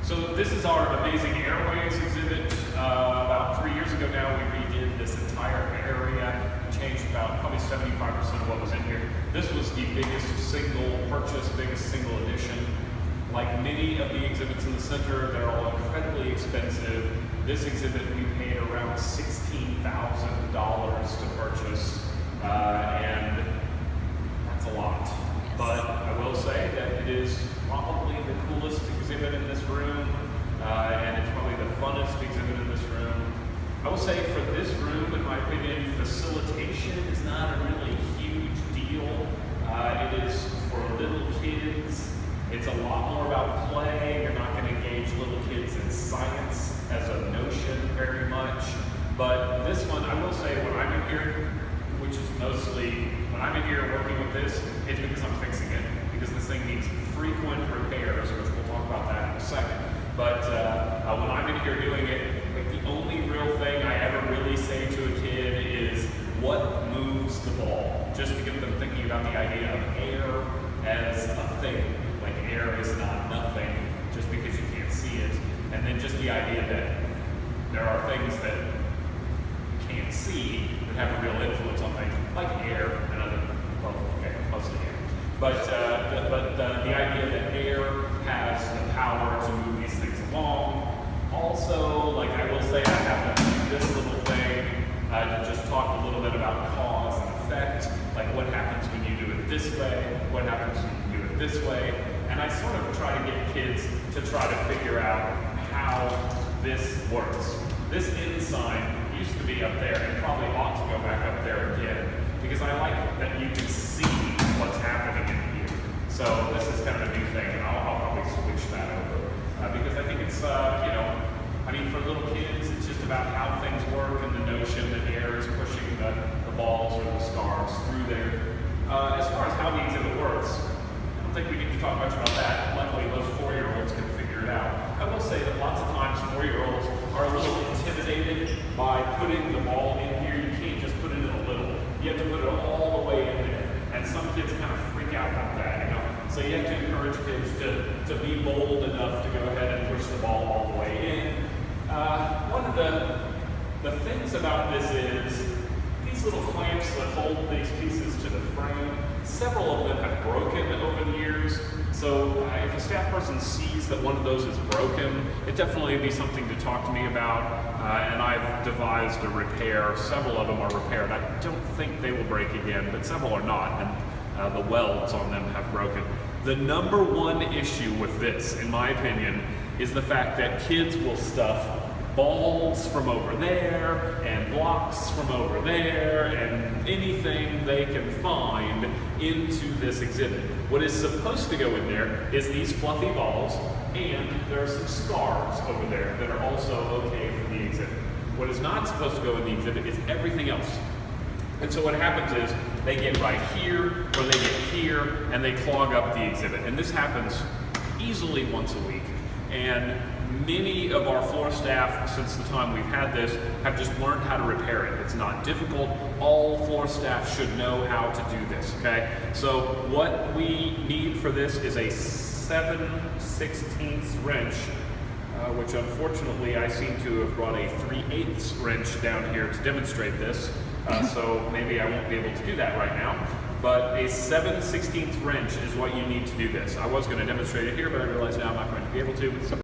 So this is our amazing Airways exhibit. About 3 years ago now, we redid this entire area, changed about probably 75% of what was in here. This was the biggest single purchase, biggest single edition. Like many of the exhibits in the center, they're all incredibly expensive. This exhibit we paid around $16,000 to purchase, and that's a lot. But I will say that it is probably the coolest exhibit in this room, and it's probably the funnest exhibit in this room. I will say for this room, in my opinion, facilitation is not a really huge deal. It is for little kids. It's a lot more about play. You're not going to engage little kids in science as a notion very much. But this one, I will say, when I'm in here, which is mostly, when I'm in here working with this, it's because I'm fixing it. Because this thing needs frequent repairs, which we'll talk about that in a second. But when I'm in here doing it, like the only real thing I ever really say to a kid is, what moves the ball? Just to get them thinking about the idea of air as a thing. Like air is not nothing just because you can't see it. And then just the idea that there are things that you can't see that have a real influence on things, like air and other, well, okay, mostly air. But the idea that air has the power to move these things along. Also, like I will say, I have this little thing to just talk a little bit about cause and effect, like what happens when you do it this way, what happens when you do it this way. And I sort of try to get kids to try to figure out how this works. This end sign used to be up there and probably ought to go back up there again, because I like that you can see what's happening in here. So this is kind of a new thing, and I'll probably switch that over. Because I think it's, I mean, for little kids, it's just about how things work and the notion that air is pushing the balls or the scarves through there. As far as how the exhibit works, I don't think we need to talk much about that. Luckily, most 4-year-olds can figure it out. I will say that lots of times 4-year-olds are a little intimidated by putting the ball in here. You can't just put it in a little. You have to put it all the way in there. And some kids kind of freak out about that, you know. So you have to encourage kids to be bold enough to go ahead and push the ball all the way in. One of the things about this is these little clamps that hold these pieces to the frame, several of them have broken over the years. So if a staff person sees that one of those is broken, it definitely would be something to talk to me about. And I've devised a repair. Several of them are repaired. I don't think they will break again, but several are not. And the welds on them have broken. The number one issue with this, in my opinion, is the fact that kids will stuff balls from over there and blocks from over there and anything they can find into this exhibit. What is supposed to go in there is these fluffy balls, and there are some scarves over there that are also okay for the exhibit. What is not supposed to go in the exhibit is everything else. And so what happens is they get right here or they get here and they clog up the exhibit. And this happens easily once a week. And many of our floor staff, since the time we've had this, have just learned how to repair it. It's not difficult. All floor staff should know how to do this, okay? So what we need for this is a 7/16 wrench, which unfortunately I seem to have brought a 3/8 wrench down here to demonstrate this. So maybe I won't be able to do that right now. But a 7/16 wrench is what you need to do this. I was going to demonstrate it here, but I realize now I'm not going to be able to.